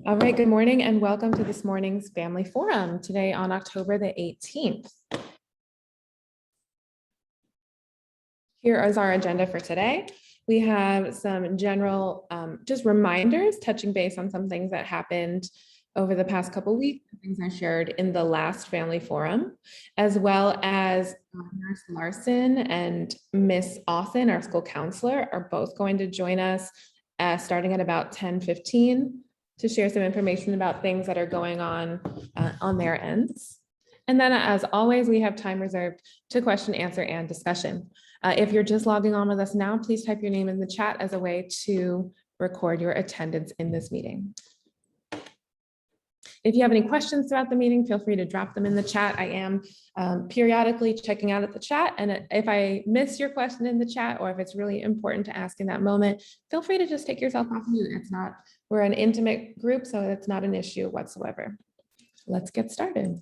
All right, good morning and welcome to this morning's Family Forum today on October the 18th. Here is our agenda for today. We have some general just reminders touching base on some things that happened over the past couple of weeks, things I shared in the last Family Forum, as well as Nurse Larson and Miss Austin, our school counselor, are both going to join us starting at about 10:15 to share some information about things that are going on their ends. And then as always, we have time reserved to question, answer, and discussion. If you're just logging on with us now, please type your name in the chat as a way to record your attendance in this meeting. If you have any questions throughout the meeting, feel free to drop them in the chat. I am periodically checking out at the chat. And if I miss your question in the chat, or if it's really important to ask in that moment, feel free to just take yourself off mute. We're an intimate group, so it's not an issue whatsoever. Let's get started.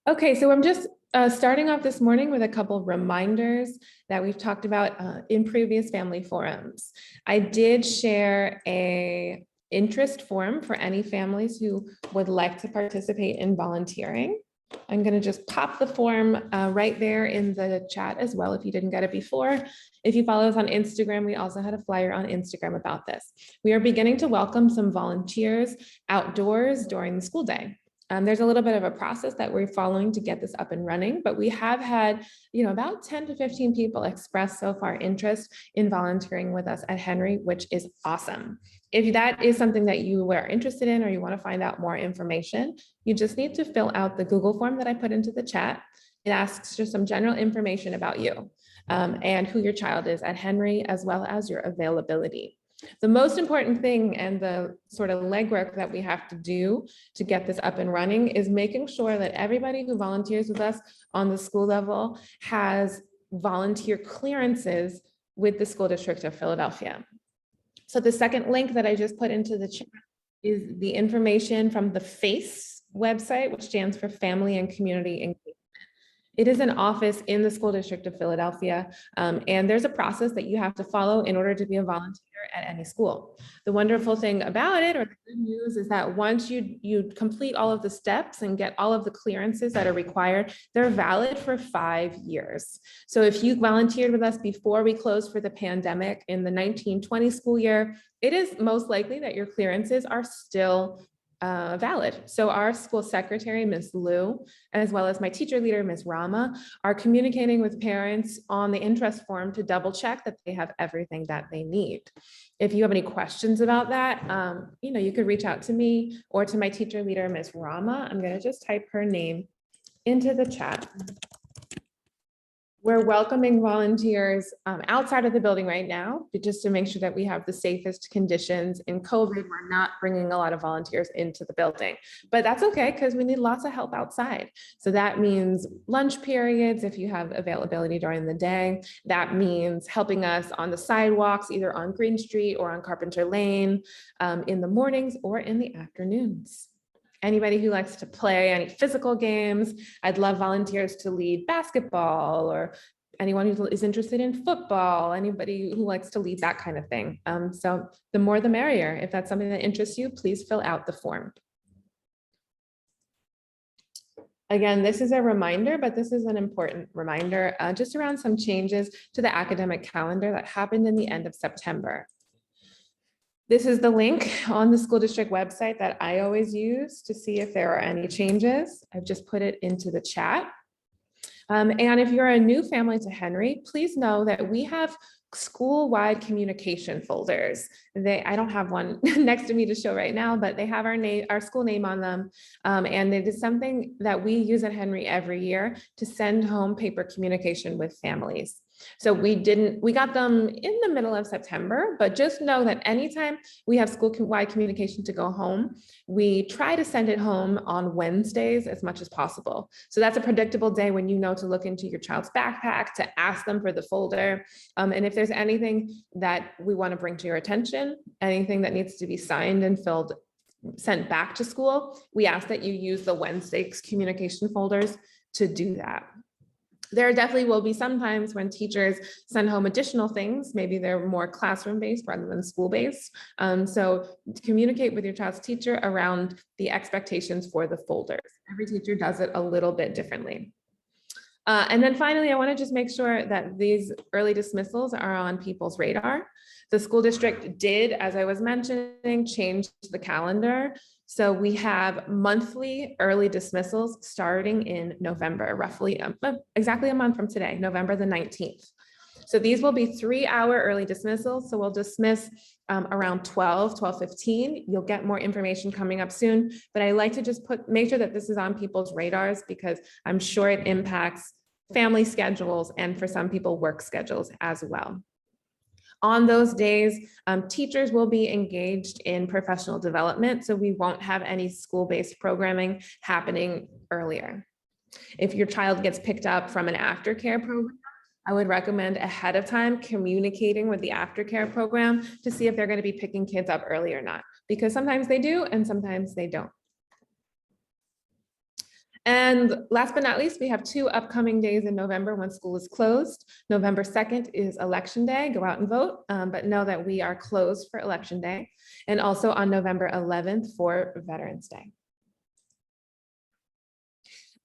Okay, so I'm just starting off this morning with a couple of reminders that we've talked about in previous family forums. I did share an interest form for any families who would like to participate in volunteering. I'm going to just pop the form right there in the chat as well if you didn't get it before. If you follow us on Instagram, we also had a flyer on Instagram about this. We are beginning to welcome some volunteers outdoors during the school day. There's a little bit of a process that we're following to get this up and running, but we have had, about 10 to 15 people express so far interest in volunteering with us at Henry, which is awesome. If that is something that you are interested in or you want to find out more information, you just need to fill out the Google form that I put into the chat. It asks just some general information about you and who your child is at Henry, as well as your availability. The most important thing and the sort of legwork that we have to do to get this up and running is making sure that everybody who volunteers with us on the school level has volunteer clearances with the School District of Philadelphia. So the second link that I just put into the chat is the information from the FACE website, which stands for Family and Community Engagement. It is an office in the School District of Philadelphia, and there's a process that you have to follow in order to be a volunteer at any school. The wonderful thing about it, or the good news, is that once you complete all of the steps and get all of the clearances that are required, they're valid for 5 years. So if you volunteered with us before we closed for the pandemic in the 1920 school year, it is most likely that your clearances are still valid. So our school secretary, Ms. Liu, as well as my teacher leader, Ms. Rama, are communicating with parents on the interest form to double check that they have everything that they need. If you have any questions about that, you could reach out to me or to my teacher leader, Ms. Rama. I'm going to just type her name into the chat. We're welcoming volunteers outside of the building right now, just to make sure that we have the safest conditions. In COVID, we're not bringing a lot of volunteers into the building, but that's okay because we need lots of help outside. So that means lunch periods, if you have availability during the day. That means helping us on the sidewalks, either on Green Street or on Carpenter Lane in the mornings or in the afternoons. Anybody who likes to play any physical games, I'd love volunteers to lead basketball, or anyone who is interested in football, anybody who likes to lead that kind of thing. So the more the merrier. If that's something that interests you, please fill out the form. Again, this is a reminder, but this is an important reminder just around some changes to the academic calendar that happened in the end of September. This is the link on the school district website that I always use to see if there are any changes. I've just put it into the chat. And if you're a new family to Henry, please know that we have school-wide communication folders. I don't have one next to me to show right now, but they have our school name on them. And it is something that we use at Henry every year to send home paper communication with families. So we got them in the middle of September, but just know that anytime we have school-wide communication to go home, we try to send it home on Wednesdays as much as possible. So that's a predictable day when you know to look into your child's backpack, to ask them for the folder. And if there's anything that we want to bring to your attention, anything that needs to be signed and sent back to school, we ask that you use the Wednesday's communication folders to do that. There definitely will be some times when teachers send home additional things. Maybe they're more classroom-based rather than school-based. So communicate with your child's teacher around the expectations for the folders. Every teacher does it a little bit differently. And then finally, I want to just make sure that these early dismissals are on people's radar. The school district did, as I was mentioning, change the calendar. So we have monthly early dismissals starting in November, roughly exactly a month from today, November the 19th. So these will be 3-hour early dismissals. So we'll dismiss around 12:15. You'll get more information coming up soon, but I like to just make sure that this is on people's radars because I'm sure it impacts family schedules and for some people work schedules as well. On those days, teachers will be engaged in professional development, so we won't have any school-based programming happening earlier. If your child gets picked up from an aftercare program, I would recommend ahead of time communicating with the aftercare program to see if they're going to be picking kids up early or not, because sometimes they do and sometimes they don't. And last but not least, we have 2 upcoming days in November when school is closed. November 2nd is Election Day. Go out and vote, but know that we are closed for Election Day. And also on November 11th for Veterans Day.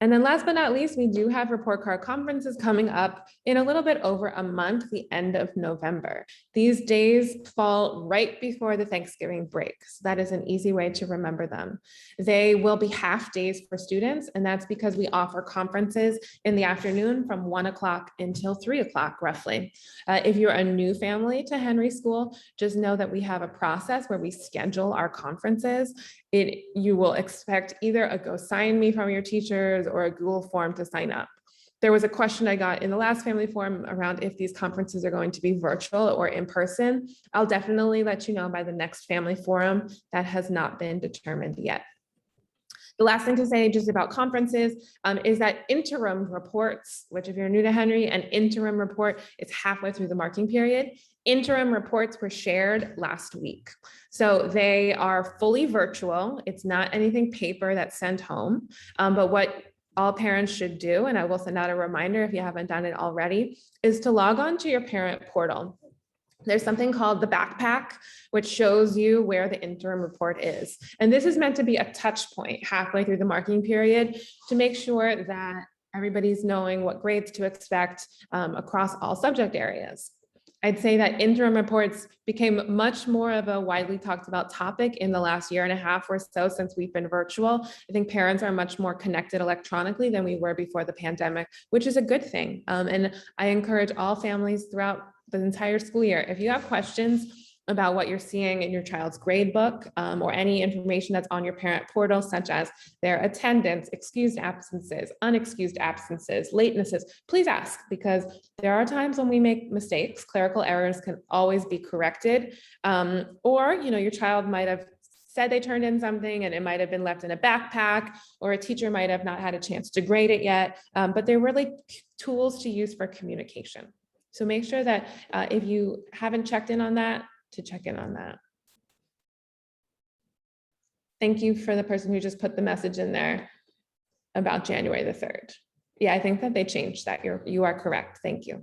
And then last but not least, we do have report card conferences coming up in a little bit over a month, the end of November. These days fall right before the Thanksgiving break. So that is an easy way to remember them. They will be half days for students, and that's because we offer conferences in the afternoon from 1 o'clock until 3 o'clock roughly. If you're a new family to Henry School, just know that we have a process where we schedule our conferences. You will expect either a go sign me from your teachers or a Google form to sign up. There was a question I got in the last family forum around if these conferences are going to be virtual or in person. I'll definitely let you know by the next family forum. That has not been determined yet. The last thing to say just about conferences is that interim reports, which if you're new to Henry, an interim report is halfway through the marking period. Interim reports were shared last week. So they are fully virtual. It's not anything paper that's sent home, but what all parents should do, and I will send out a reminder if you haven't done it already, is to log on to your parent portal. There's something called the backpack, which shows you where the interim report is. And this is meant to be a touch point halfway through the marking period to make sure that everybody's knowing what grades to expect across all subject areas. I'd say that interim reports became much more of a widely talked about topic in the last year and a half or so since we've been virtual. I think parents are much more connected electronically than we were before the pandemic, which is a good thing. And I encourage all families throughout the entire school year, if you have questions about what you're seeing in your child's grade book or any information that's on your parent portal, such as their attendance, excused absences, unexcused absences, latenesses, please ask, because there are times when we make mistakes. Clerical errors can always be corrected. Or, your child might have said they turned in something and it might have been left in a backpack, or a teacher might have not had a chance to grade it yet, but they're really tools to use for communication. So make sure that if you haven't checked in on that, to check in on that. Thank you for the person who just put the message in there about January the 3rd. Yeah, I think that they changed that. You are correct. Thank you.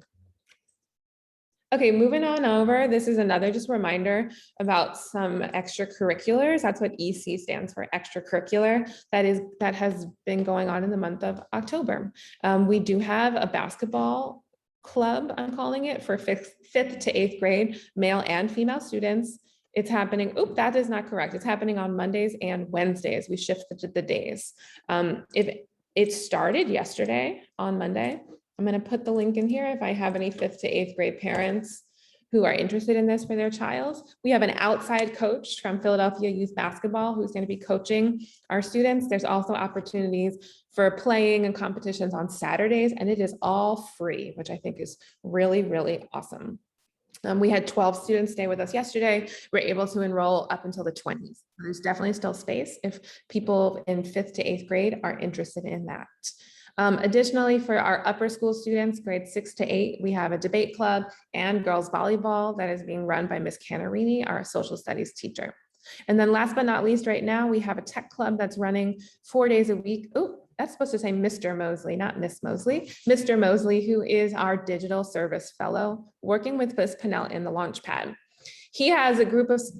Okay, moving on over. This is another just reminder about some extracurriculars. That's what EC stands for, extracurricular. That has been going on in the month of October. We do have a basketball club, I'm calling it, for fifth to 8th grade, male and female students. It's happening, that is not correct. It's happening on Mondays and Wednesdays. We shifted the days. If it started yesterday on Monday, I'm going to put the link in here if I have any 5th to 8th grade parents who are interested in this for their child. We have an outside coach from Philadelphia Youth Basketball who's going to be coaching our students. There's also opportunities for playing and competitions on Saturdays, and it is all free, which I think is really, really awesome. We had 12 students stay with us yesterday. We're able to enroll up until the 20s. There's definitely still space if people in 5th to 8th grade are interested in that. Additionally, for our upper school students, grades 6 to 8, we have a debate club and girls volleyball that is being run by Miss Canarini, our social studies teacher. And then last but not least, right now, we have a tech club that's running 4 days a week. that's supposed to say Mr. Mosley, not Miss Mosley, Mr. Mosley, who is our digital service fellow, working with Ms. Pinnell in the Launchpad. He has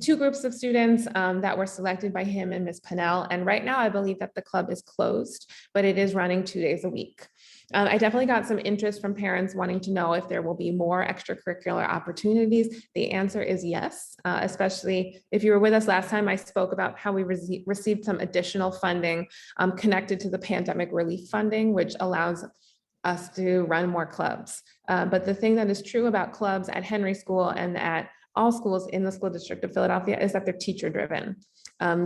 two groups of students that were selected by him and Ms. Pinnell. And right now, I believe that the club is closed, but it is running 2 days a week. I definitely got some interest from parents wanting to know if there will be more extracurricular opportunities. The answer is yes, especially if you were with us last time, I spoke about how we received some additional funding connected to the pandemic relief funding, which allows us to run more clubs. But the thing that is true about clubs at Henry School and at all schools in the school district of Philadelphia is that they're teacher driven.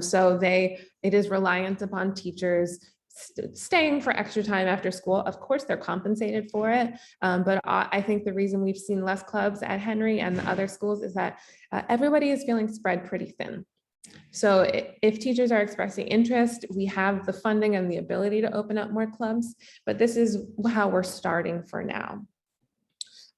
So it is reliant upon teachers staying for extra time after school. Of course, they're compensated for it. But I think the reason we've seen less clubs at Henry and the other schools is that everybody is feeling spread pretty thin. So if teachers are expressing interest, we have the funding and the ability to open up more clubs, but this is how we're starting for now.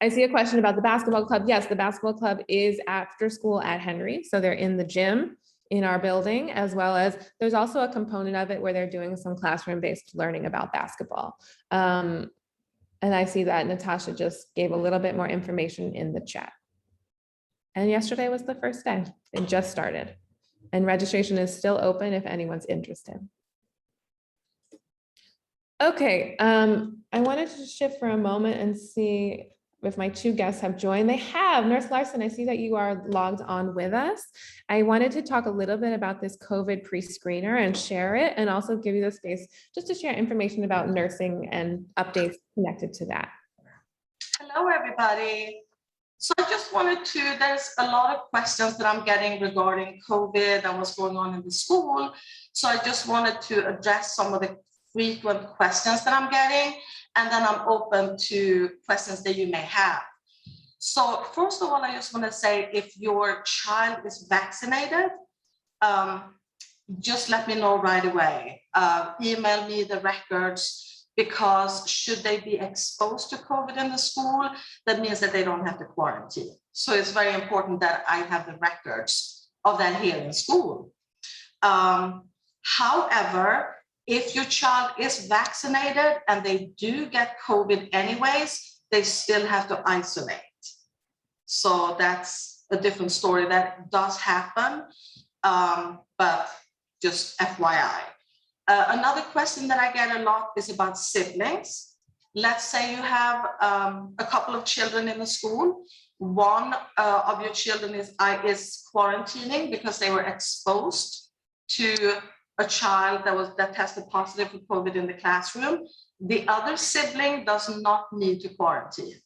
I see a question about the basketball club. Yes, the basketball club is after school at Henry. So they're in the gym in our building, as well as there's also a component of it where they're doing some classroom-based learning about basketball. And I see that Natasha just gave a little bit more information in the chat. And yesterday was the first day. It just started. And registration is still open if anyone's interested. Okay, I wanted to shift for a moment and see if my two guests have joined. They have. Nurse Larson, I see that you are logged on with us. I wanted to talk a little bit about this COVID pre-screener and share it, and also give you the space just to share information about nursing and updates connected to that. Hello, everybody. So I just wanted to, there's a lot of questions that I'm getting regarding COVID and what's going on in the school. So I just wanted to address some of the frequent questions that I'm getting, and then I'm open to questions that you may have. So first of all, I just want to say, if your child is vaccinated, just let me know right away. Email me the records, because should they be exposed to COVID in the school, that means that they don't have to quarantine. So it's very important that I have the records of that here in school. However, if your child is vaccinated and they do get COVID anyways, they still have to isolate. So that's a different story. That does happen, but just FYI. Another question that I get a lot is about siblings. Let's say you have a couple of children in the school. One of your children is quarantining because they were exposed to a child that tested positive for COVID in the classroom. The other sibling does not need to quarantine,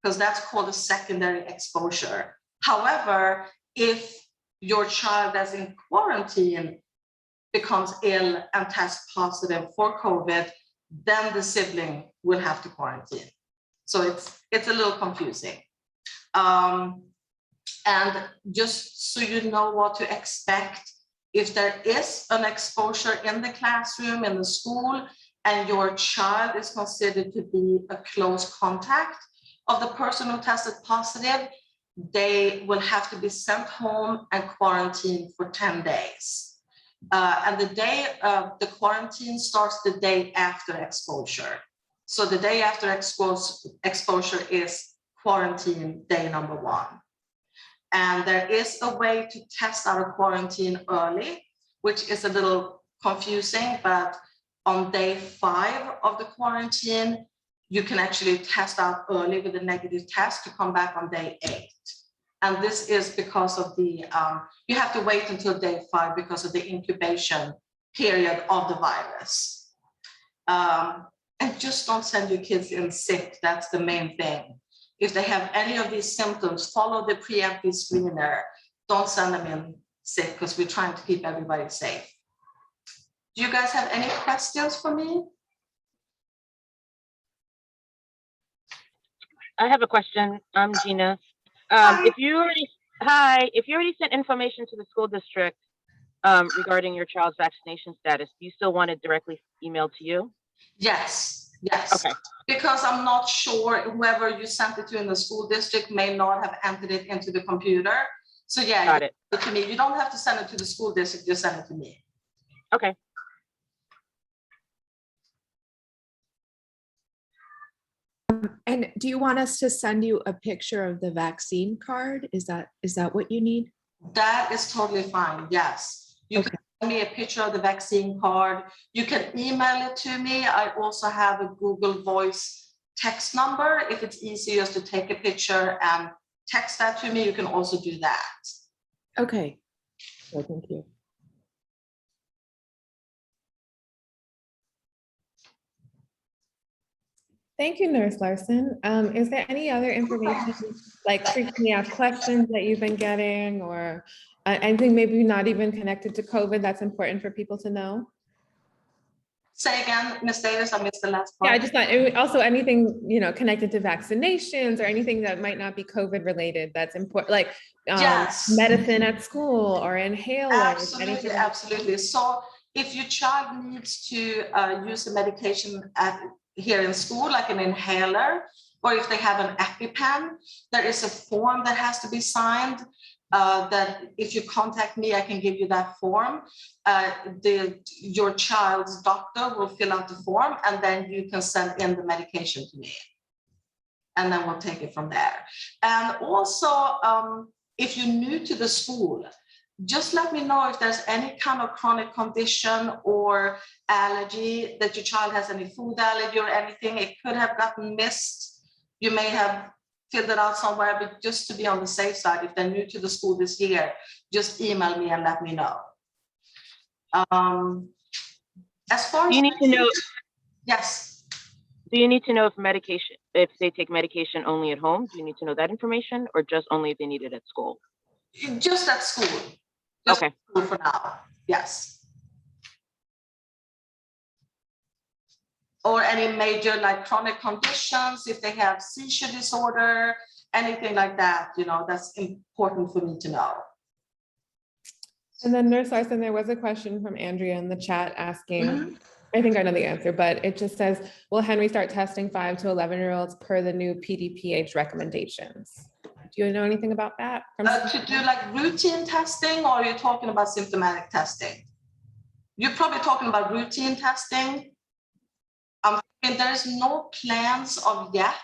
because that's called a secondary exposure. However, if your child that's in quarantine becomes ill and tests positive for COVID, then the sibling will have to quarantine. So it's a little confusing. And just so you know what to expect, if there is an exposure in the classroom, in the school, and your child is considered to be a close contact of the person who tested positive, they will have to be sent home and quarantined for 10 days. And the quarantine starts the day after exposure. So the day after exposure is quarantine day number 1. And there is a way to test out of quarantine early, which is a little confusing, but on day 5 of the quarantine, you can actually test out early with a negative test to come back on day 8. And this is because of the, you have to wait until day 5 because of the incubation period of the virus. And just don't send your kids in sick. That's the main thing. If they have any of these symptoms, follow the preemptive screener. Don't send them in sick, because we're trying to keep everybody safe. Do you guys have any questions for me? I have a question. I'm Gina. If you already sent information to the school district regarding your child's vaccination status, do you still want it directly emailed to you? Yes. Okay. Because I'm not sure whoever you sent it to in the school district may not have entered it into the computer. So yeah, got it. To me, you don't have to send it to the school district, just send it to me. Okay. And do you want us to send you a picture of the vaccine card? Is that what you need? That is totally fine, yes. You Okay. can send me a picture of the vaccine card. You can email it to me. I also have a Google Voice text number. If it's easier to take a picture and text that to me, you can also do that. Okay. Well, thank you. Thank you, Nurse Larson. Is there any other information, like frequently asked questions that you've been getting, or I think maybe not even connected to COVID, that's important for people to know? Say again, Ms. Davis, I missed the last part. Yeah, I just thought, also anything, connected to vaccinations or anything that might not be COVID related, that's important, like Yes. medicine at school or inhalers. Absolutely, anything. absolutely. So if your child needs to use a medication here in school, like an inhaler, or if they have an EpiPen, there is a form that has to be signed. That if you contact me, I can give you that form. Your child's doctor will fill out the form, and then you can send in the medication to me. And then we'll take it from there. And also, if you're new to the school, just let me know if there's any kind of chronic condition or allergy, that your child has any food allergy or anything. It could have gotten missed. You may have filled it out somewhere, but just to be on the safe side, if they're new to the school this year, just email me and let me know. As far as you need to know, yes. do you need to know if they take medication only at home? Do you need to know that information, or just only if they need it at school? Just at school. Just okay. At school for now, yes. Or any major like chronic conditions, if they have seizure disorder, anything like that, that's important for me to know. And then Nurse Larson, there was a question from Andrea in the chat asking, I think I know the answer, but it just says, will Henry start testing 5 to 11-year-olds per the new PDPH recommendations? Do you know anything about that? To do like routine testing, or are you talking about symptomatic testing? You're probably talking about routine testing. There's no plans of yet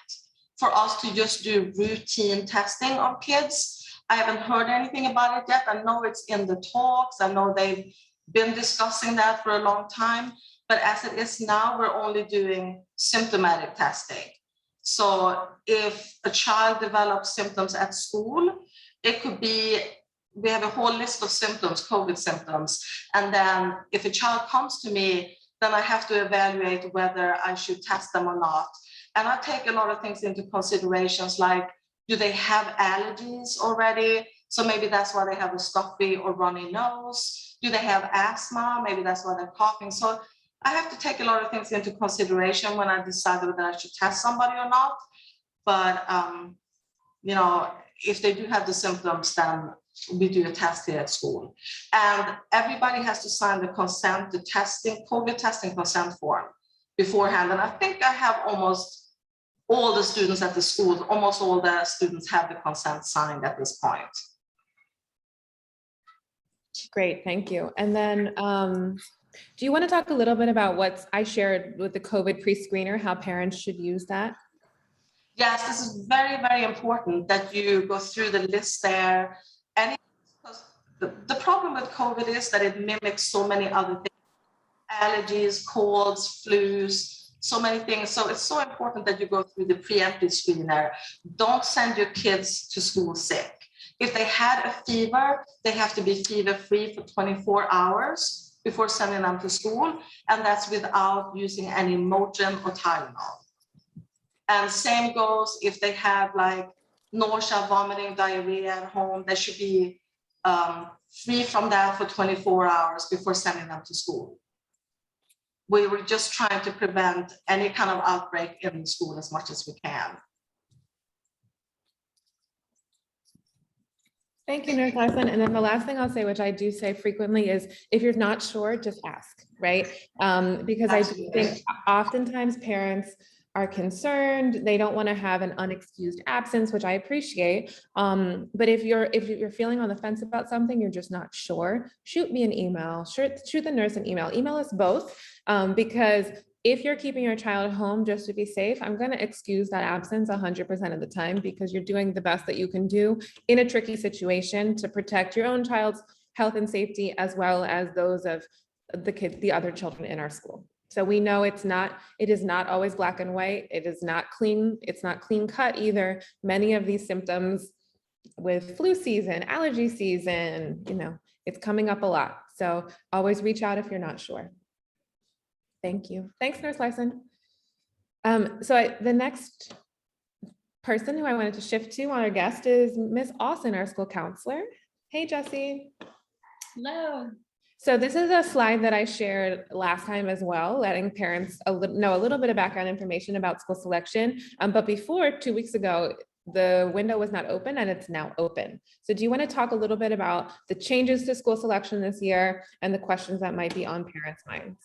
for us to just do routine testing of kids. I haven't heard anything about it yet. I know it's in the talks. I know they've been discussing that for a long time, but as it is now, we're only doing symptomatic testing. So if a child develops symptoms at school, it could be, we have a whole list of symptoms, COVID symptoms. And then if a child comes to me, then I have to evaluate whether I should test them or not. And I take a lot of things into considerations, like, do they have allergies already? So maybe that's why they have a stuffy or runny nose. Do they have asthma? Maybe that's why they're coughing. So I have to take a lot of things into consideration when I decide whether I should test somebody or not. But, if they do have the symptoms, then we do a test here at school. And everybody has to sign the consent, the COVID testing consent form beforehand. And I think I have almost all the students at the school, almost all the students have the consent signed at this point. Great, thank you. And then do you want to talk a little bit about what I shared with the COVID pre-screener, how parents should use that? Yes, this is very, very important that you go through the list there. And the problem with COVID is that it mimics so many other things, allergies, colds, flus, so many things. So it's so important that you go through the preemptive screener. Don't send your kids to school sick. If they had a fever, they have to be fever-free for 24 hours before sending them to school. And that's without using any Motrin or Tylenol. And same goes if they have like nausea, vomiting, diarrhea at home, they should be free from that for 24 hours before sending them to school. We were just trying to prevent any kind of outbreak in the school as much as we can. Thank you, Nurse Larson. And then the last thing I'll say, which I do say frequently, is if you're not sure, just ask, right? Because I do think oftentimes parents are concerned, they don't want to have an unexcused absence, which I appreciate. But if you're feeling on the fence about something, you're just not sure, shoot me an email, shoot the nurse an email. Email us both, Because if you're keeping your child at home just to be safe, I'm going to excuse that absence 100% of the time, because you're doing the best that you can do in a tricky situation to protect your own child's health and safety, as well as those of the other children in our school. So we know it is not always black and white. It is not clean. It's not clean cut either. Many of these symptoms with flu season, allergy season, it's coming up a lot. So always reach out if you're not sure. Thank you. Thanks, Nurse Larson. The next person who I wanted to shift to on our guest is Miss Austin, our school counselor. Hey, Jessie. Hello. So this is a slide that I shared last time as well, letting parents know a little bit of background information about school selection. But before, 2 weeks ago, the window was not open and it's now open. So do you want to talk a little bit about the changes to school selection this year and the questions that might be on parents' minds?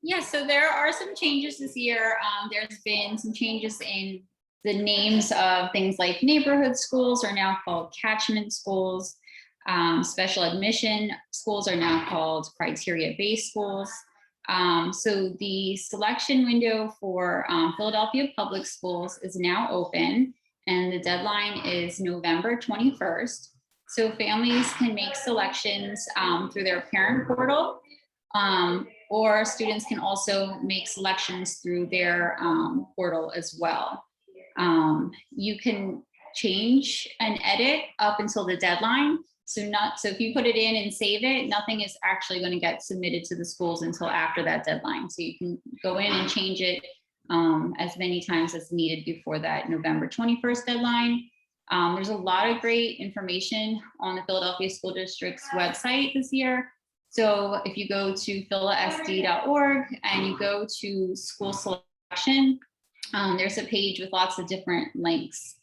Yeah, so there are some changes this year. There's been some changes in the names of things like neighborhood schools are now called catchment schools. Special admission schools are now called criteria-based schools. So the selection window for Philadelphia Public Schools is now open, and the deadline is November 21st. So families can make selections through their parent portal, or students can also make selections through their portal as well. You can change and edit up until the deadline. So if you put it in and save it, nothing is actually going to get submitted to the schools until after that deadline. So you can go in and change it as many times as needed before that November 21st deadline. There's a lot of great information on the Philadelphia School District's website this year. So if you go to philasd.org and you go to school selection, there's a page with lots of different links.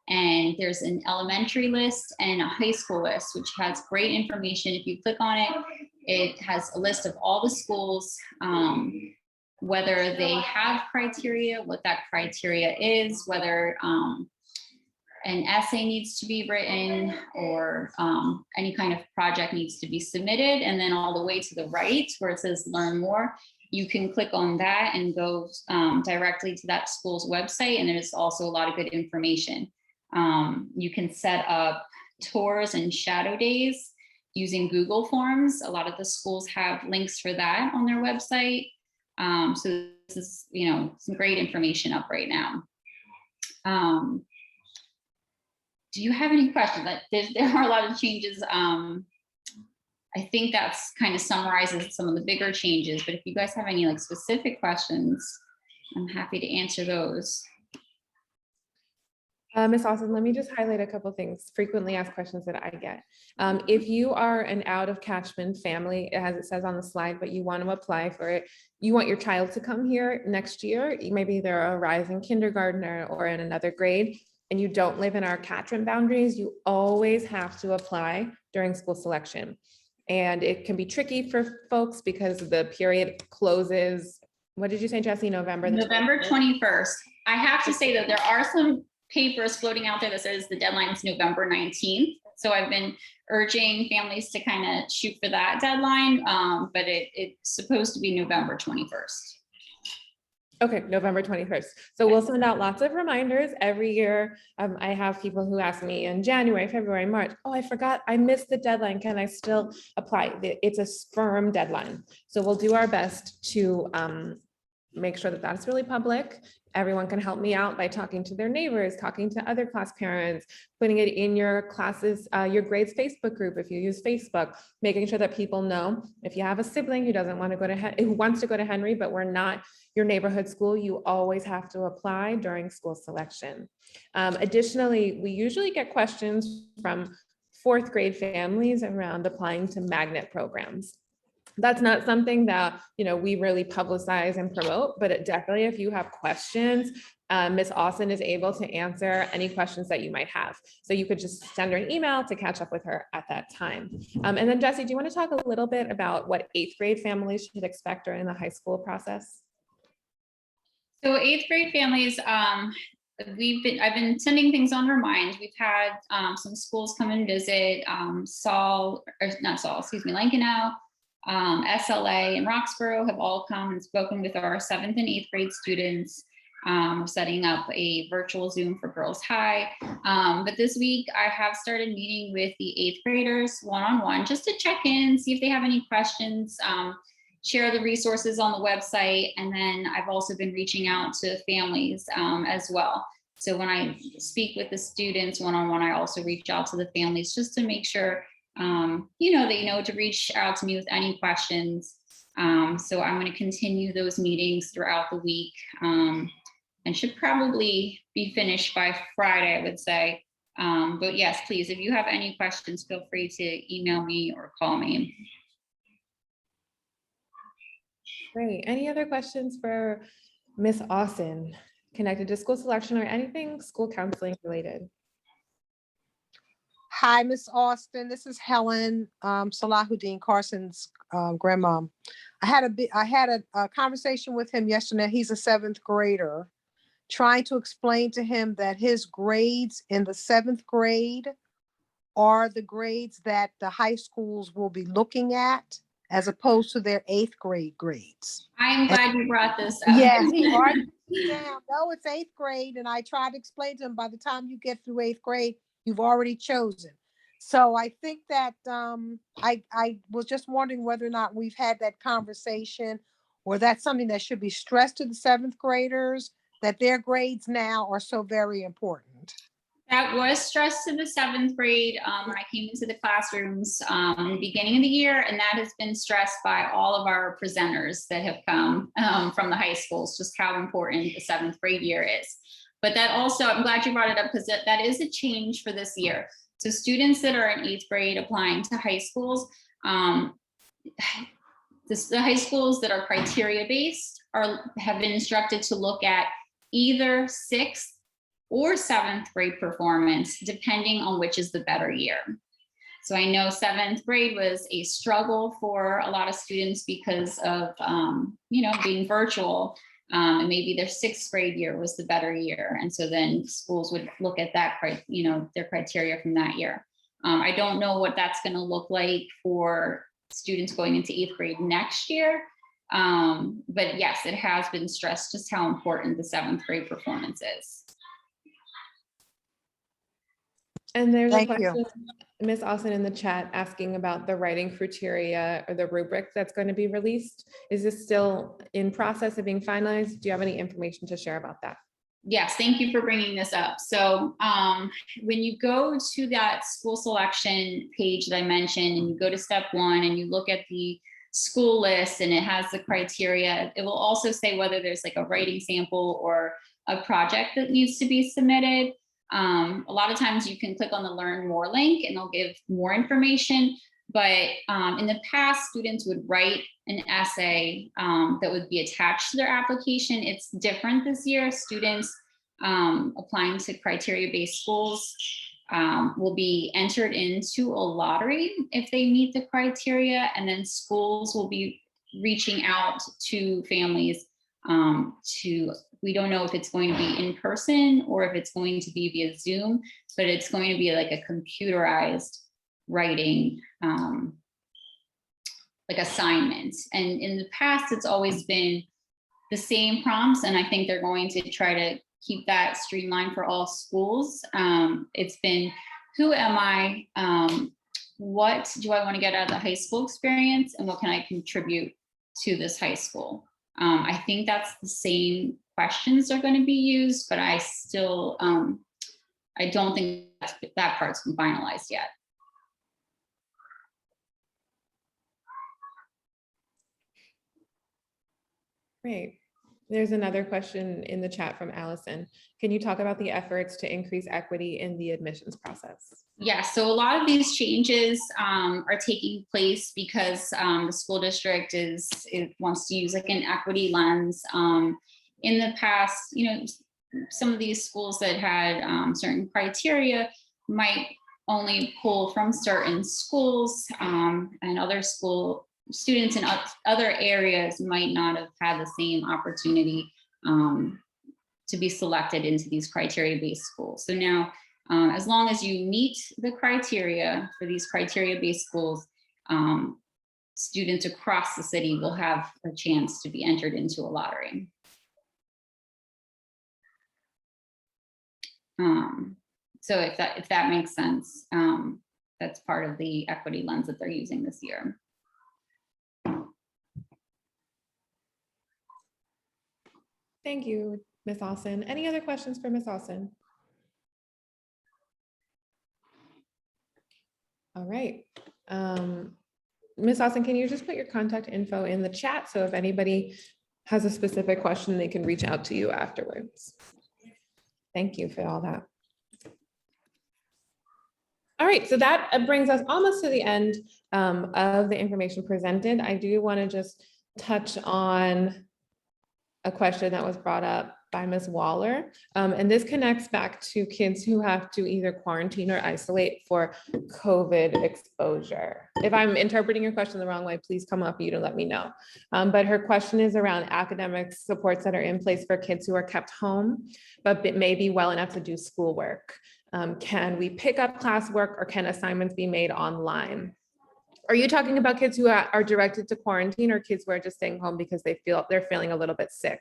And there's an elementary list and a high school list, which has great information. If you click on it, it has a list of all the schools, whether they have criteria, what that criteria is, whether an essay needs to be written or any kind of project needs to be submitted. And then all the way to the right where it says learn more, you can click on that and go directly to that school's website. And there's also a lot of good information. You can set up tours and shadow days using Google Forms. A lot of the schools have links for that on their website. So this is, some great information up right now. Do you have any questions? There are a lot of changes. I think that's kind of summarizes some of the bigger changes, but if you guys have any specific questions, I'm happy to answer those. Ms. Austin, let me just highlight a couple things, frequently asked questions that I get. If you are an out of catchment family, as it says on the slide, but you want to apply for it, you want your child to come here next year, maybe they're a rising kindergartner or in another grade, and you don't live in our catchment boundaries, you always have to apply during school selection. And it can be tricky for folks because the period closes, what did you say, Jessie, November 21st. I have to say that there are some papers floating out there that says the deadline is November 19th. So I've been urging families to kind of shoot for that deadline, but it's supposed to be November 21st. Okay, November 21st. So we'll send out lots of reminders every year. I have people who ask me in January, February, March, oh, I forgot, I missed the deadline. Can I still apply? It's a firm deadline. So we'll do our best to make sure that that's really public. Everyone can help me out by talking to their neighbors, talking to other class parents, putting it in your classes, your grades Facebook group if you use Facebook, making sure that people know if you have a sibling who doesn't want to go to who wants to go to Henry, but we're not your neighborhood school, you always have to apply during school selection. Additionally, we usually get questions from fourth grade families around applying to magnet programs. That's not something that we really publicize and promote, but definitely if you have questions, Ms. Austin is able to answer any questions that you might have. So you could just send her an email to catch up with her at that time. And then Jessie, do you want to talk a little bit about what 8th grade families should expect during the high school process? So 8th grade families, I've been sending things on Remind. We've had some schools come and visit, Lankenau, SLA and Roxborough have all come and spoken with our 7th and 8th grade students. We're setting up a virtual Zoom for Girls High. But this week I have started meeting with the 8th graders one-on-one just to check in, see if they have any questions, share the resources on the website. And then I've also been reaching out to families as well. So when I speak with the students one-on-one, I also reach out to the families just to make sure, they know to reach out to me with any questions. So I'm going to continue those meetings throughout the week and should probably be finished by Friday, I would say. But yes, please, if you have any questions, feel free to email me or call me. Great. Any other questions for Ms. Austin connected to school selection or anything school counseling related? Hi, Miss Austin. This is Helen Salahuddin Carson's grandmom. I had a conversation with him yesterday. He's a 7th grader, trying to explain to him that his grades in the 7th grade are the grades that the high schools will be looking at, as opposed to their 8th grade grades. I'm glad you brought this up. Yes, he argued down. No, it's 8th grade. And I tried to explain to him, by the time you get through 8th grade, you've already chosen. So I think that I was just wondering whether or not we've had that conversation, or that's something that should be stressed to the 7th graders, that their grades now are so very important. That was stressed to the 7th grade when I came into the classrooms in the beginning of the year, and that has been stressed by all of our presenters that have come from the high schools, just how important the 7th grade year is. But that also, I'm glad you brought it up, because that is a change for this year. So students that are in 8th grade applying to high schools, the high schools that are criteria based have been instructed to look at either 6th or 7th grade performance, depending on which is the better year. So I know 7th grade was a struggle for a lot of students because of, being virtual, and maybe their 6th grade year was the better year. And so then schools would look at that, their criteria from that year. I don't know what that's going to look like for students going into 8th grade next year. But yes, it has been stressed just how important the 7th grade performance is. And there's a Thank question, you. Ms. Austin, in the chat asking about the writing criteria or the rubric that's going to be released. Is this still in process of being finalized? Do you have any information to share about that? Yes, thank you for bringing this up. So when you go to that school selection page that I mentioned, and you go to step 1 and you look at the school list and it has the criteria, it will also say whether there's like a writing sample or a project that needs to be submitted. A lot of times you can click on the Learn More link and they'll give more information. But in the past, students would write an essay that would be attached to their application. It's different this year. Students applying to criteria-based schools will be entered into a lottery if they meet the criteria, and then schools will be reaching out to families we don't know if it's going to be in person or if it's going to be via Zoom, but it's going to be like a computerized writing like assignment. And in the past, it's always been the same prompts, and I think they're going to try to keep that streamlined for all schools. It's been, who am I? What do I want to get out of the high school experience, and what can I contribute to this high school? I think that's the same questions are going to be used, but I still, I don't think that part's been finalized yet. Great. There's another question in the chat from Allison. Can you talk about the efforts to increase equity in the admissions process? Yeah, so a lot of these changes are taking place because the school district wants to use like an equity lens. In the past, some of these schools that had certain criteria might only pull from certain schools, and other school students in other areas might not have had the same opportunity to be selected into these criteria-based schools. So now, as long as you meet the criteria for these criteria-based schools, students across the city will have a chance to be entered into a lottery. So if that makes sense, that's part of the equity lens that they're using this year. Thank you, Ms. Alston. Any other questions for Ms. Alston? All right. Ms. Alston, can you just put your contact info in the chat? So if anybody has a specific question, they can reach out to you afterwards. Thank you for all that. All right, so that brings us almost to the end of the information presented. I do want to just touch on a question that was brought up by Ms. Waller. And this connects back to kids who have to either quarantine or isolate for COVID exposure. If I'm interpreting your question the wrong way, please come up you to let me know. But her question is around academic supports that are in place for kids who are kept home, but may be well enough to do schoolwork. Can we pick up classwork or can assignments be made online? Are you talking about kids who are directed to quarantine or kids who are just staying home because they're feeling a little bit sick?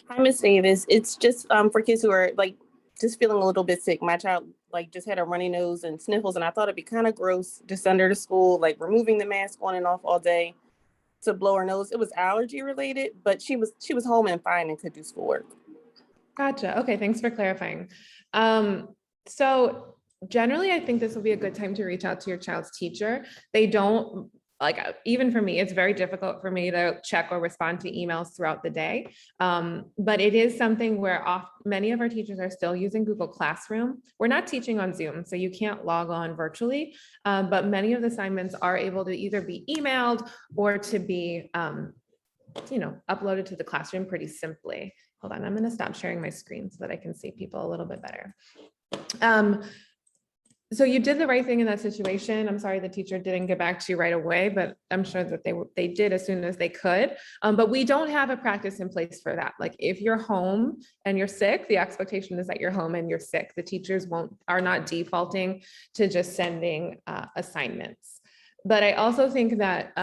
Hi, Ms. Davis. It's just for kids who are like just feeling a little bit sick. My child like just had a runny nose and sniffles, and I thought it'd be kind of gross just under the school, like removing the mask on and off all day to blow her nose. It was allergy related, but she was home and fine and could do schoolwork. Gotcha. Okay, thanks for clarifying. So generally, I think this will be a good time to reach out to your child's teacher. They don't, like, even for me, it's very difficult for me to check or respond to emails throughout the day. But it is something where many of our teachers are still using Google Classroom. We're not teaching on Zoom, so you can't log on virtually, but many of the assignments are able to either be emailed or to be uploaded to the classroom pretty simply. Hold on, I'm going to stop sharing my screen so that I can see people a little bit better. So you did the right thing in that situation. I'm sorry the teacher didn't get back to you right away, but I'm sure that they did as soon as they could. But we don't have a practice in place for that. Like if you're home and you're sick, the expectation is that you're home and you're sick. The teachers are not defaulting to just sending assignments. But I also think that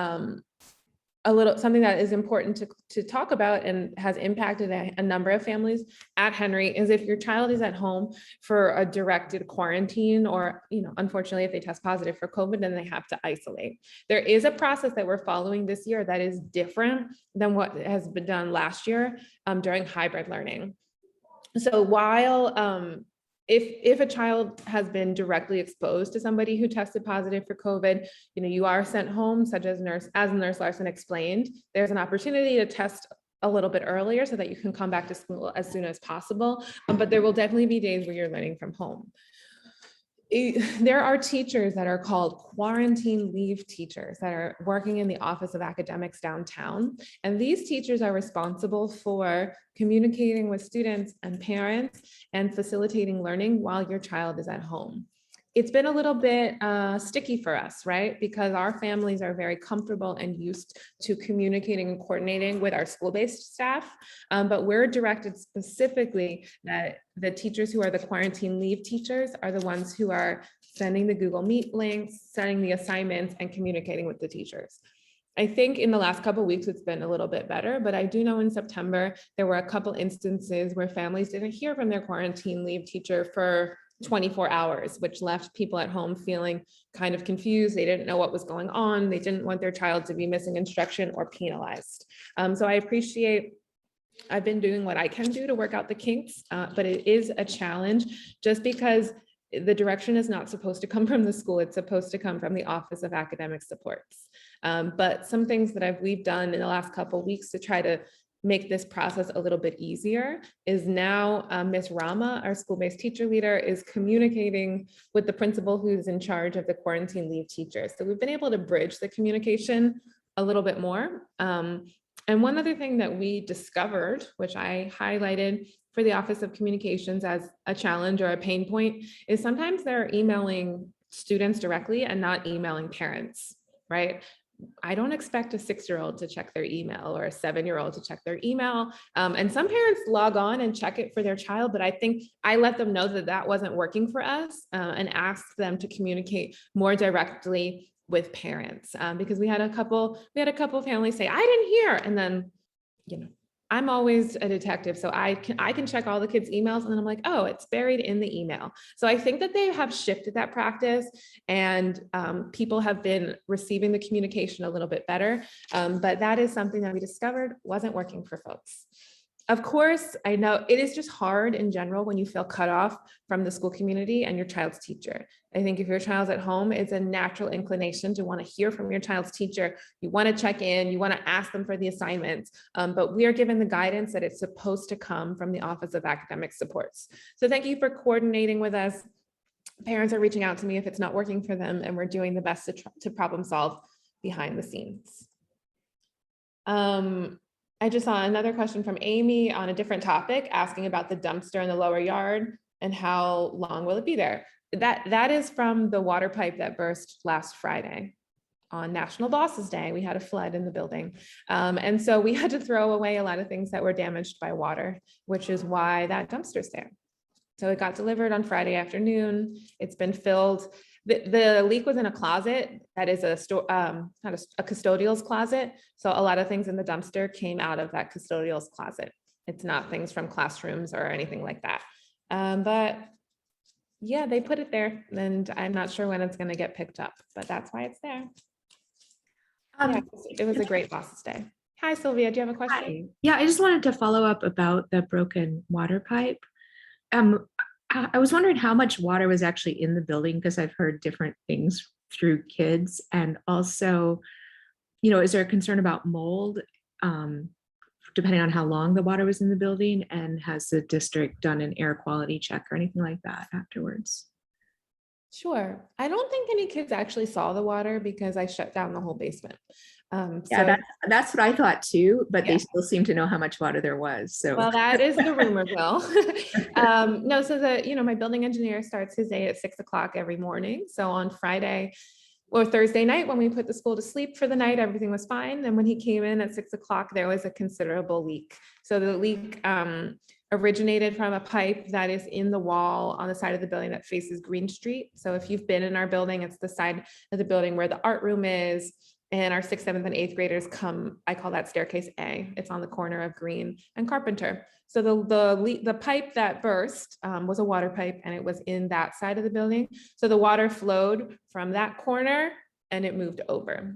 something that is important to talk about and has impacted a number of families at Henry is if your child is at home for a directed quarantine or, unfortunately, if they test positive for COVID, then they have to isolate. There is a process that we're following this year that is different than what has been done last year during hybrid learning. So while if a child has been directly exposed to somebody who tested positive for COVID, you are sent home, such as Nurse Larson explained, there's an opportunity to test a little bit earlier so that you can come back to school as soon as possible. But there will definitely be days where you're learning from home. There are teachers that are called quarantine leave teachers that are working in the Office of Academics downtown. And these teachers are responsible for communicating with students and parents and facilitating learning while your child is at home. It's been a little bit sticky for us, right? Because our families are very comfortable and used to communicating and coordinating with our school-based staff. But we're directed specifically that the teachers who are the quarantine leave teachers are the ones who are sending the Google Meet links, sending the assignments, and communicating with the teachers. I think in the last couple of weeks, it's been a little bit better, but I do know in September, there were a couple instances where families didn't hear from their quarantine leave teacher for 24 hours, which left people at home feeling kind of confused. They didn't know what was going on. They didn't want their child to be missing instruction or penalized. So I've been doing what I can do to work out the kinks, but it is a challenge just because the direction is not supposed to come from the school. It's supposed to come from the Office of Academic Supports. But some things that we've done in the last couple of weeks to try to make this process a little bit easier is now Ms. Rama, our school-based teacher leader, is communicating with the principal who's in charge of the quarantine leave teachers. So we've been able to bridge the communication a little bit more. And one other thing that we discovered, which I highlighted for the Office of Communications as a challenge or a pain point, is sometimes they're emailing students directly and not emailing parents, right? I don't expect a 6-year-old to check their email or a 7-year-old to check their email. And some parents log on and check it for their child, but I think I let them know that that wasn't working for us and asked them to communicate more directly with parents, because we had a couple families say, I didn't hear. And then, you know, I'm always a detective, so I can check all the kids' emails, and then I'm like, oh, it's buried in the email. So I think that they have shifted that practice, and people have been receiving the communication a little bit better. But that is something that we discovered wasn't working for folks. Of course, I know it is just hard in general when you feel cut off from the school community and your child's teacher. I think if your child's at home, it's a natural inclination to want to hear from your child's teacher. You want to check in, you want to ask them for the assignments, but we are given the guidance that it's supposed to come from the Office of Academic Supports. So thank you for coordinating with us. Parents are reaching out to me if it's not working for them, and we're doing the best to problem solve behind the scenes. I just saw another question from Amy on a different topic, asking about the dumpster in the lower yard and how long will it be there. That is from the water pipe that burst last Friday on National Bosses Day. We had a flood in the building. And so we had to throw away a lot of things that were damaged by water, which is why that dumpster's there. So it got delivered on Friday afternoon. It's been filled. The leak was in a closet that is a custodial's closet. So a lot of things in the dumpster came out of that custodial's closet. It's not things from classrooms or anything like that. But yeah, they put it there, and I'm not sure when it's going to get picked up, but that's why it's there. Yeah, it was a great Bosses Day. Hi, Sylvia. Do you have a question? Hi. Yeah, I just wanted to follow up about the broken water pipe. I was wondering how much water was actually in the building, because I've heard different things through kids. And also, you know, is there a concern about mold, depending on how long the water was in the building? And has the district done an air quality check or anything like that afterwards? Sure. I don't think any kids actually saw the water because I shut down the whole basement. Yeah, that's what I thought too, but Yeah. they still seem to know how much water there was. So well, that is the rumor mill. No, so my building engineer starts his day at 6 o'clock every morning. So on Friday or Thursday night, when we put the school to sleep for the night, everything was fine. And when he came in at 6 o'clock, there was a considerable leak. So the leak originated from a pipe that is in the wall on the side of the building that faces Green Street. So if you've been in our building, it's the side of the building where the art room is, and our 6th, 7th, and 8th graders come. I call that staircase A. It's on the corner of Green and Carpenter. So the pipe that burst was a water pipe, and it was in that side of the building. So the water flowed from that corner and it moved over.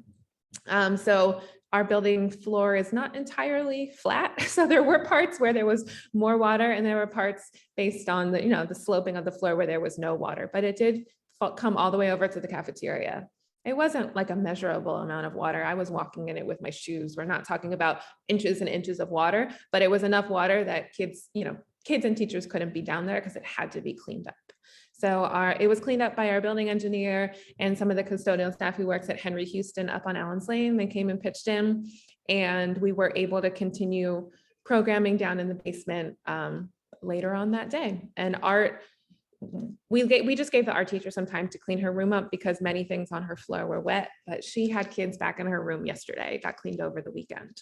So our building floor is not entirely flat. So there were parts where there was more water, and there were parts based on the sloping of the floor where there was no water, but it did come all the way over to the cafeteria. It wasn't like a measurable amount of water. I was walking in it with my shoes. We're not talking about inches and inches of water, but it was enough water that kids and teachers couldn't be down there because it had to be cleaned up. So it was cleaned up by our building engineer and some of the custodial staff who works at Henry Houston up on Allen's Lane. They came and pitched in, and we were able to continue programming down in the basement later on that day. And we just gave the art teacher some time to clean her room up because many things on her floor were wet, but she had kids back in her room yesterday. It got cleaned over the weekend.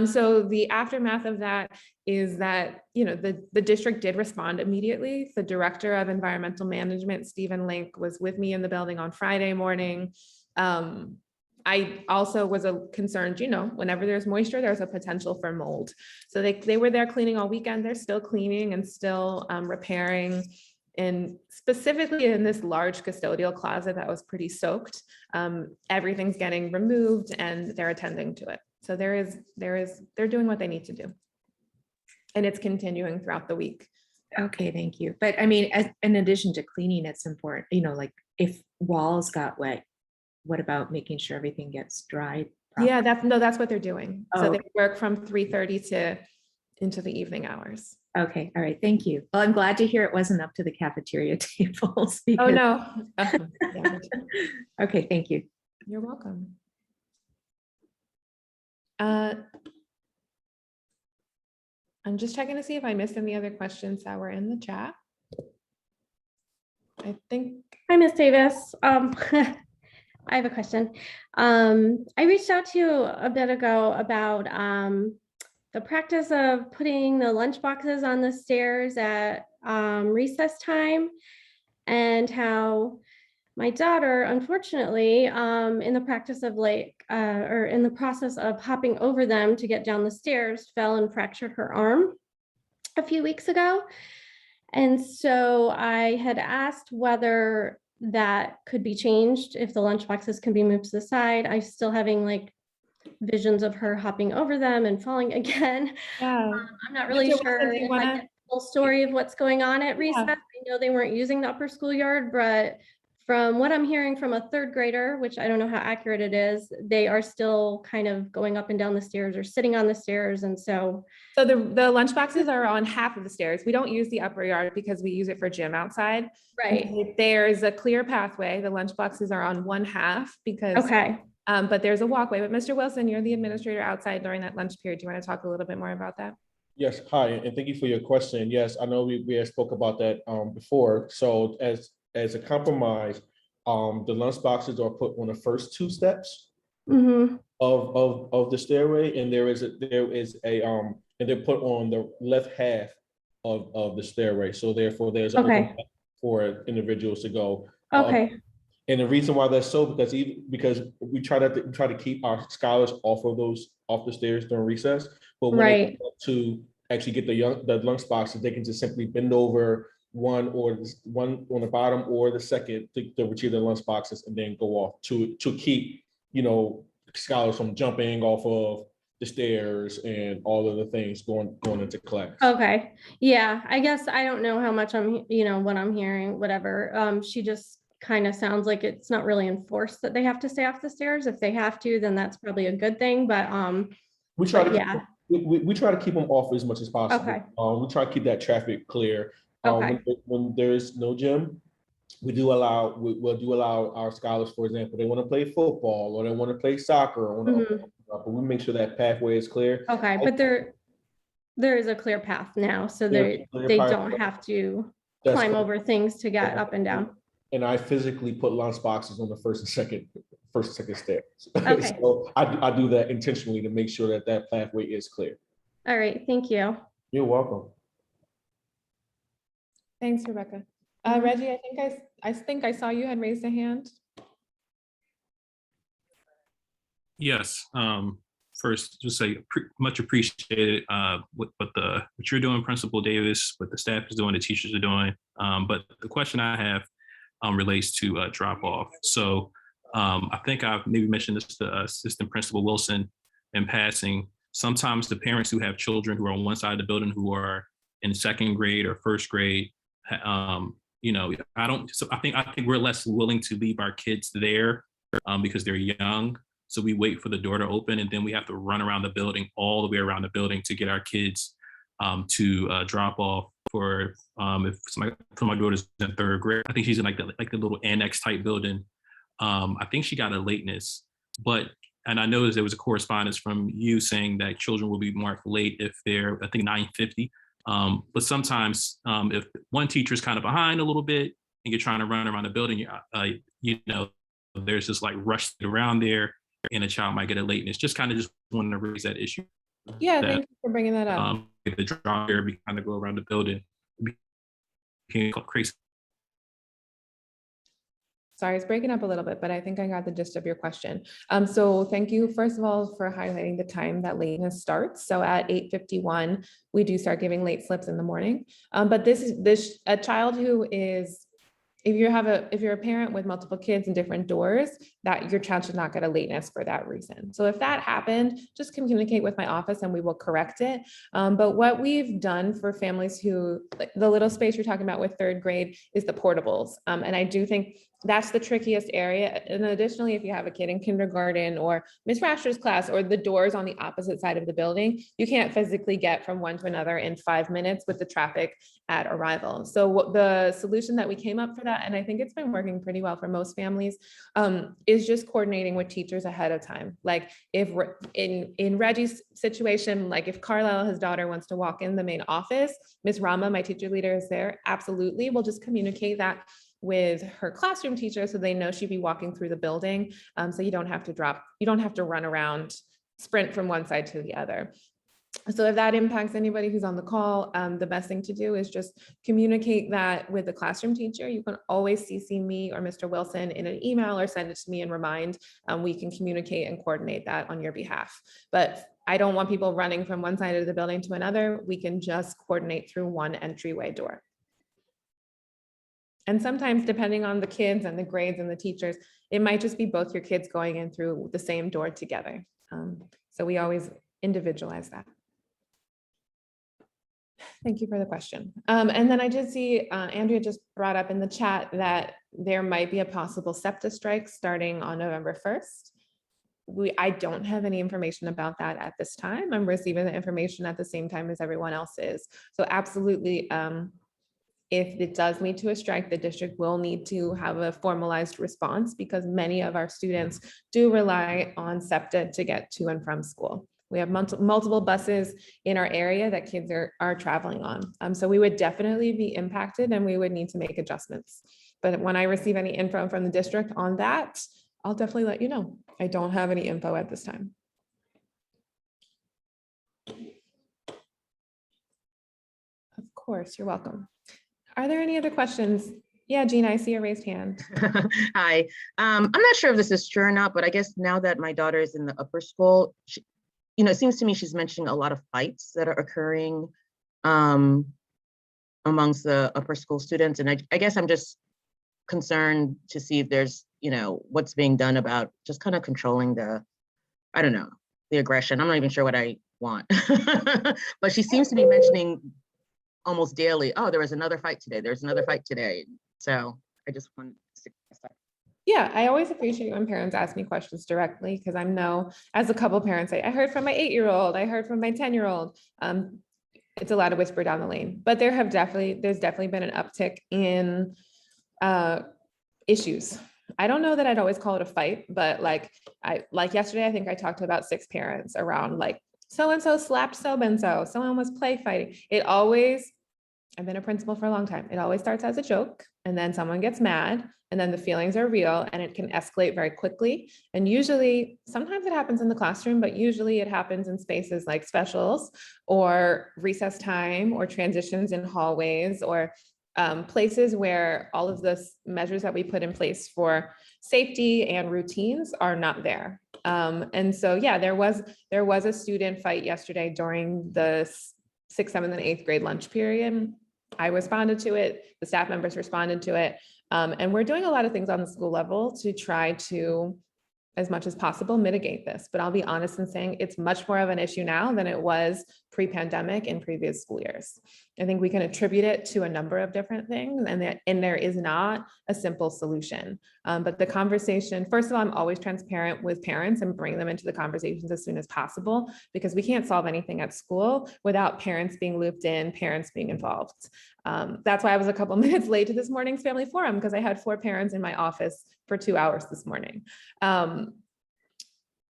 So the aftermath of that is that, the district did respond immediately. The director of environmental management, Stephen Link, was with me in the building on Friday morning. I also was concerned, whenever there's moisture, there's a potential for mold. So they were there cleaning all weekend. They're still cleaning and still repairing. And specifically in this large custodial closet that was pretty soaked, everything's getting removed and they're attending to it. So they're doing what they need to do. And it's continuing throughout the week. Okay, thank you. But I mean, in addition to cleaning, it's important, like if walls got wet, what about making sure everything gets dried properly? Yeah, that's what they're doing. Oh, so okay. They work from 3:30 to into the evening hours. Okay, all right, thank you. Well, I'm glad to hear it wasn't up to the cafeteria tables. Oh, no. Yeah. Okay, thank you. You're welcome. I'm just checking to see if I missed any other questions that were in the chat. I think. Hi, Ms. Davis. I have a question. I reached out to you a bit ago about the practice of putting the lunch boxes on the stairs at recess time, and how my daughter, unfortunately, in the practice of or in the process of hopping over them to get down the stairs, fell and fractured her arm a few weeks ago. And so I had asked whether that could be changed, if the lunchboxes can be moved to the side. I'm still having like visions of her hopping over them and falling again. Yeah. I'm not really Mr. sure Wilson, do you if I wanna- get the full story of what's going on at Yeah. recess. I know they weren't using the upper schoolyard, but from what I'm hearing from a third grader, which I don't know how accurate it is, they are still kind of going up and down the stairs or sitting on the stairs. And so So the lunch boxes are on half of the stairs. We don't use the upper yard because we use it for gym outside. And right. if there's a clear pathway, the lunch boxes are on one half because, Okay. but there's a walkway. But Mr. Wilson, you're the administrator outside during that lunch period. Do you want to talk a little bit more about that? Yes, hi, and thank you for your question. Yes, I know we had spoke about that before. So as a compromise, the lunch boxes are put on the first two steps Mm-hmm. of the stairway, and there is a and they're put on the left half of the stairway. So therefore, there's an Okay. open for individuals to go. Okay. And the reason why that's so because we try to keep our scholars off the stairs during recess, but when they Right. come up to actually get the lunch boxes, they can just simply bend over one on the bottom or the second to retrieve the lunch boxes and then go off to keep scholars from jumping off of the stairs and all of the things going into class. Okay. Yeah. I guess I don't know how much what I'm hearing, whatever. She just kind of sounds like it's not really enforced that they have to stay off the stairs. If they have to, then that's probably a good thing. But we try to yeah. we try to keep them off as much as possible. Okay. We try to keep that traffic clear. Okay. When there's no gym, we'll allow our scholars, for example, they want to play football or they want to play soccer, but we make sure that pathway is clear. Okay. But there is a clear path now, so they don't have to climb over things to get up and down. And I physically put lunch boxes on the first and second stairs. Okay. So I do that intentionally to make sure that pathway is clear. All right. Thank you. You're welcome. Thanks, Rebecca. Reggie, I think I saw you had raised a hand. Yes. First, just say much appreciated what you're doing, Principal Davis, what the staff is doing, the teachers are doing. But the question I have relates to drop off. So I think I've maybe mentioned this to Assistant Principal Wilson in passing. Sometimes the parents who have children who are on one side of the building who are in second grade or first grade, I think we're less willing to leave our kids there because they're young. So we wait for the door to open and then we have to run around the building, all the way around the building to get our kids to drop off for if my daughter's in third grade. I think she's in like the little annex type building. I think she got a lateness, and I noticed there was a correspondence from you saying that children will be marked late if they're, I think, 9:50. But sometimes if one teacher is kind of behind a little bit and you're trying to run around the building, there's just like rush around there and a child might get a lateness. Just wanted to raise that issue. Yeah, thank you for bringing that up. The drop here, we kind of go around the building. Crazy. Sorry, it's breaking up a little bit, but I think I got the gist of your question. So thank you, first of all, for highlighting the time that lateness starts. So at 8:51, we do start giving late slips in the morning. But this is a child who is, if you're a parent with multiple kids and different doors, that your child should not get a lateness for that reason. So if that happened, just communicate with my office and we will correct it. But what we've done for families who, the little space you're talking about with third grade is the portables. And I do think that's the trickiest area. And additionally, if you have a kid in kindergarten or Ms. Rasher's class or the doors on the opposite side of the building, you can't physically get from one to another in 5 minutes with the traffic at arrival. So the solution that we came up for that, and I think it's been working pretty well for most families, is just coordinating with teachers ahead of time. Like if in Reggie's situation, like if Carlisle, his daughter, wants to walk in the main office, Ms. Rama, my teacher leader, is there. Absolutely. We'll just communicate that with her classroom teacher so they know she'd be walking through the building. So you don't have to run around, sprint from one side to the other. So if that impacts anybody who's on the call, the best thing to do is just communicate that with the classroom teacher. You can always CC me or Mr. Wilson in an email or send it to me and remind. We can communicate and coordinate that on your behalf. But I don't want people running from one side of the building to another. We can just coordinate through one entryway door. And sometimes, depending on the kids and the grades and the teachers, it might just be both your kids going in through the same door together. So we always individualize that. Thank you for the question. And then I did see Andrea just brought up in the chat that there might be a possible SEPTA strike starting on November 1st. I don't have any information about that at this time. I'm receiving the information at the same time as everyone else is. So absolutely, if it does lead to a strike, the district will need to have a formalized response because many of our students do rely on SEPTA to get to and from school. We have multiple buses in our area that kids are traveling on. So we would definitely be impacted and we would need to make adjustments. But when I receive any info from the district on that, I'll definitely let you know. I don't have any info at this time. Of course, you're welcome. Are there any other questions? Yeah, Gina, I see a raised hand. Hi, I'm not sure if this is true or not, but I guess now that my daughter is in the upper school, it seems to me she's mentioning a lot of fights that are occurring amongst the upper school students. And I guess I'm just concerned to see if there's, what's being done about just kind of controlling the aggression. I'm not even sure what I want, but she seems to be mentioning almost daily, oh, there was another fight today. There's another fight today. So I just want to suggest that. Yeah, I always appreciate when parents ask me questions directly because I know as a couple parents, I heard from my 8-year-old, I heard from my 10-year-old. It's a lot of whisper down the lane, but there's definitely been an uptick in issues. I don't know that I'd always call it a fight, but like yesterday, I think I talked to about 6 parents around like so-and-so slapped so-and-so, someone was play fighting. I've been a principal for a long time. It always starts as a joke and then someone gets mad and then the feelings are real and it can escalate very quickly. And usually, sometimes it happens in the classroom, but usually it happens in spaces like specials or recess time or transitions in hallways or places where all of the measures that we put in place for safety and routines are not there. And so, yeah, there was a student fight yesterday during the 6th, 7th, and 8th grade lunch period. I responded to it. The staff members responded to it. And we're doing a lot of things on the school level to try to, as much as possible, mitigate this. But I'll be honest in saying it's much more of an issue now than it was pre-pandemic in previous school years. I think we can attribute it to a number of different things and there is not a simple solution. But the conversation, first of all, I'm always transparent with parents and bring them into the conversations as soon as possible because we can't solve anything at school without parents being looped in, parents being involved. That's why I was a couple minutes late to this morning's family forum because I had 4 parents in my office for 2 hours this morning.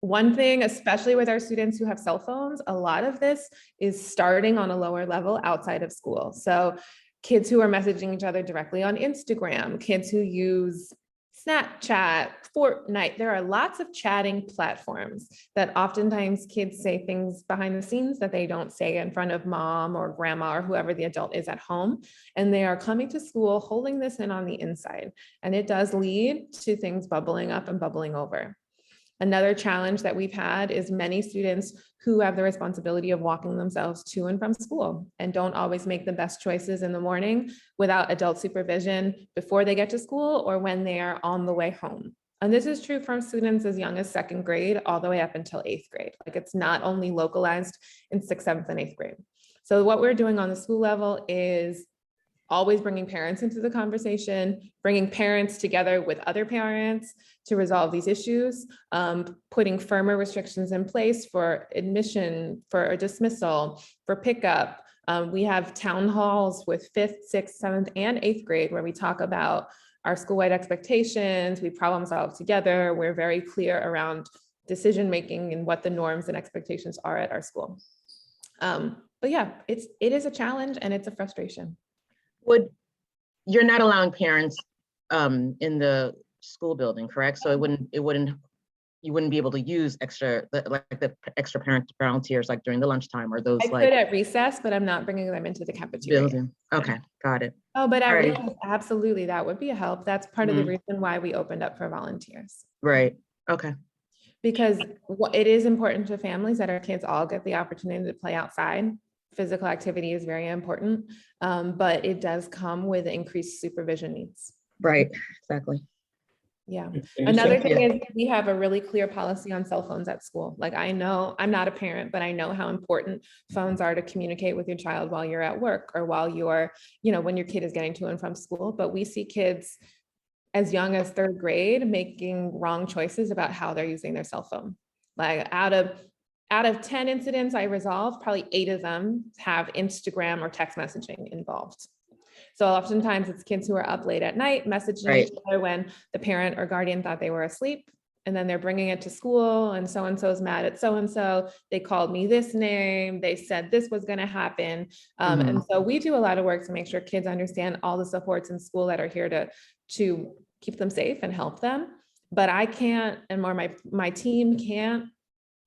One thing, especially with our students who have cell phones, a lot of this is starting on a lower level outside of school. So kids who are messaging each other directly on Instagram, kids who use Snapchat, Fortnite, there are lots of chatting platforms that oftentimes kids say things behind the scenes that they don't say in front of mom or grandma or whoever the adult is at home. And they are coming to school holding this in on the inside. And it does lead to things bubbling up and bubbling over. Another challenge that we've had is many students who have the responsibility of walking themselves to and from school and don't always make the best choices in the morning without adult supervision before they get to school or when they are on the way home. And this is true from students as young as 2nd grade all the way up until 8th grade. Like it's not only localized in 6th, 7th, and 8th grade. So what we're doing on the school level is always bringing parents into the conversation, bringing parents together with other parents to resolve these issues, putting firmer restrictions in place for admission, for a dismissal, for pickup. We have town halls with 5th, 6th, 7th, and 8th grade where we talk about our school-wide expectations, we problem solve together, we're very clear around decision-making and what the norms and expectations are at our school. But yeah, it is a challenge and it's a frustration. You're not allowing parents in the school building, correct? So it wouldn't you wouldn't be able to use the extra parent volunteers like during the lunchtime or those I like could at recess, but I'm not bringing them into the cafeteria. building. Okay, got it. Oh, but at Alrighty. recess, absolutely, that would be a help. That's part of the Mhm. reason why we opened up for volunteers. Right. Okay. Because it is important to families that our kids all get the opportunity to play outside. Physical activity is very important, but it does come with increased supervision needs. Right. Exactly. Yeah. And just Another to- thing is we have a really clear policy on cell phones at school. Like I know, I'm not a parent, but I know how important phones are to communicate with your child while you're at work or while you're, when your kid is getting to and from school. But we see kids as young as 3rd grade making wrong choices about how they're using their cell phone. Like out of 10 incidents I resolved, probably 8 of them have Instagram or text messaging involved. So oftentimes it's kids who are up late at night messaging Right. each other when the parent or guardian thought they were asleep. And then they're bringing it to school and so-and-so is mad at so-and-so. They called me this name. They said this was going to happen. And so we do a lot of work to make sure kids understand all the supports in school that are here to keep them safe and help them. But I can't, and more my team can't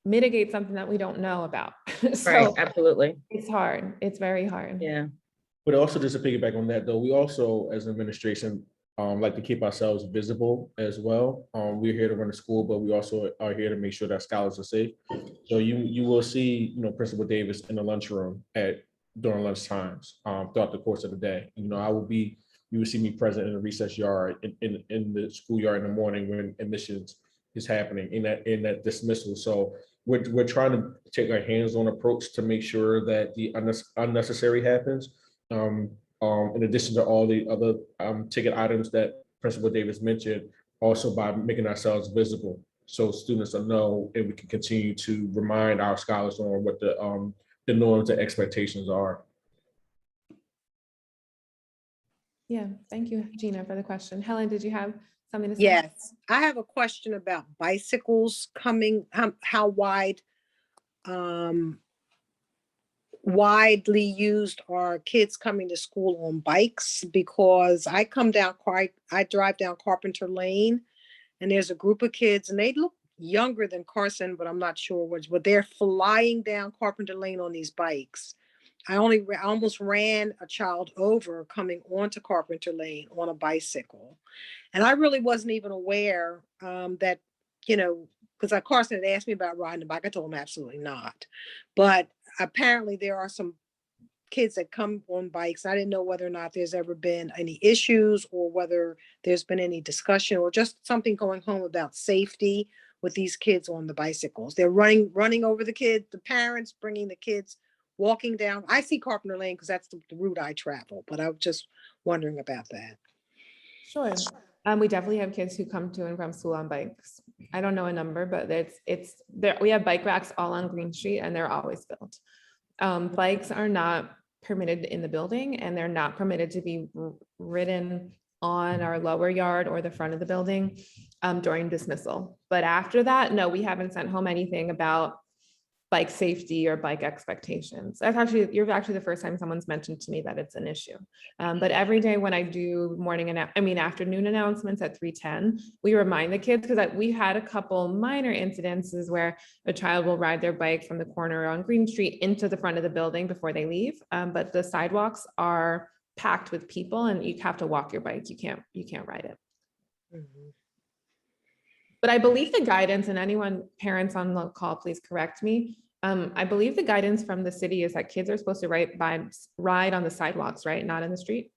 mitigate something that we don't know about. So Right. Absolutely. it's hard. It's very hard. Yeah. But also just to piggyback on that though, we also as an administration like to keep ourselves visible as well. We're here to run the school, but we also are here to make sure that scholars are safe. So you will see, Principal Davis in the lunchroom during lunch times throughout the course of the day. You will see me present in the recess yard in the schoolyard in the morning when admissions is happening in that dismissal. So we're trying to take a hands-on approach to make sure that the unnecessary happens. In addition to all the other ticket items that Principal Davis mentioned, also by making ourselves visible so students will know and we can continue to remind our scholars on what the norms and expectations are. Yeah, thank you, Gina, for the question. Helen, did you have something to say? Yes, I have a question about bicycles coming, how widely used are kids coming to school on bikes? Because I drive down Carpenter Lane and there's a group of kids and they look younger than Carson, but I'm not sure which, but they're flying down Carpenter Lane on these bikes. I almost ran a child over coming onto Carpenter Lane on a bicycle. And I really wasn't even aware that, because Carson had asked me about riding a bike. I told him absolutely not. But apparently there are some kids that come on bikes. I didn't know whether or not there's ever been any issues or whether there's been any discussion or just something going home about safety with these kids on the bicycles. They're running over the kids, the parents bringing the kids walking down. I see Carpenter Lane because that's the route I travel, but I was just wondering about that. Sure. We definitely have kids who come to and from school on bikes. I don't know a number, but it's there. We have bike racks all on Green Street and they're always filled. Bikes are not permitted in the building and they're not permitted to be ridden on our lower yard or the front of the building during dismissal. But after that, no, we haven't sent home anything about bike safety or bike expectations. You're actually the first time someone's mentioned to me that it's an issue. But every day when I do afternoon announcements at 3:10, we remind the kids because we had a couple minor incidences where a child will ride their bike from the corner on Green Street into the front of the building before they leave. But the sidewalks are packed with people and you have to walk your bike. You can't ride it. Mhm. But I believe the guidance, and parents on the call, please correct me. I believe the guidance from the city is that kids are supposed to ride on the sidewalks, right? Not in the street.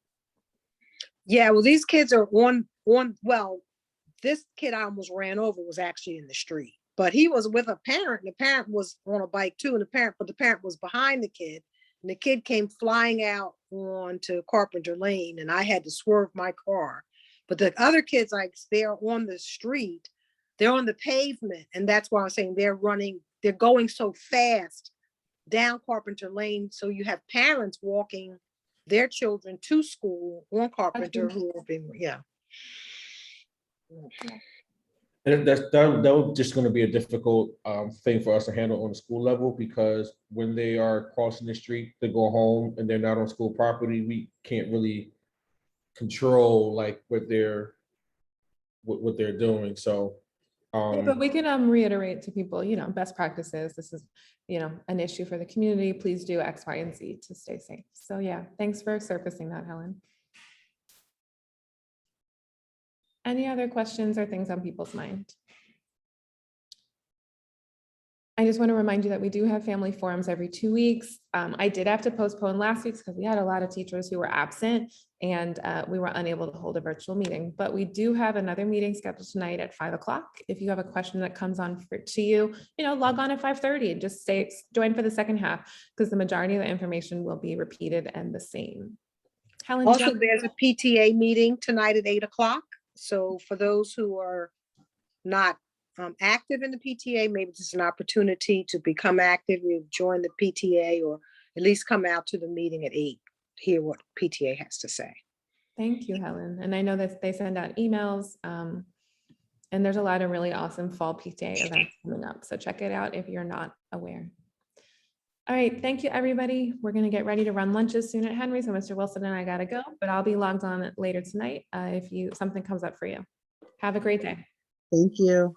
Yeah, well, these kids are well, this kid I almost ran over was actually in the street, but he was with a parent and the parent was on a bike too. And the parent was behind the kid and the kid came flying out onto Carpenter Lane and I had to swerve my car. But the other kids, they're on the street, they're on the pavement. And that's why I'm saying they're going so fast down Carpenter Lane. So you have parents walking their children to school on Carpenter who have been, yeah. And that was just going to be a difficult thing for us to handle on the school level because when they are crossing the street to go home and they're not on school property, we can't really control like what they're doing. So Yeah, but we can reiterate to people, best practices. This is, an issue for the community. Please do X, Y, and Z to stay safe. So yeah, thanks for surfacing that, Helen. Any other questions or things on people's mind? I just want to remind you that we do have family forums every 2 weeks. I did have to postpone last week's because we had a lot of teachers who were absent and we were unable to hold a virtual meeting, but we do have another meeting scheduled tonight at 5 o'clock. If you have a question that comes on to you, log on at 5:30 and just join for the second half because the majority of the information will be repeated and the same. Helen, Also, there's a PTA meeting tonight at 8 o'clock. So for those who are not active in the PTA, maybe this is an opportunity to become active. You join the PTA or at least come out to the meeting at 8, hear what PTA has to say. Thank you, Helen. And I know that they send out emails and there's a lot of really awesome fall PTA events coming up. So check it out if you're not aware. All right, thank you, everybody. We're going to get ready to run lunches soon at Henry. So Mr. Wilson and I got to go, but I'll be logged on later tonight if something comes up for you. Have a great day. Thank you.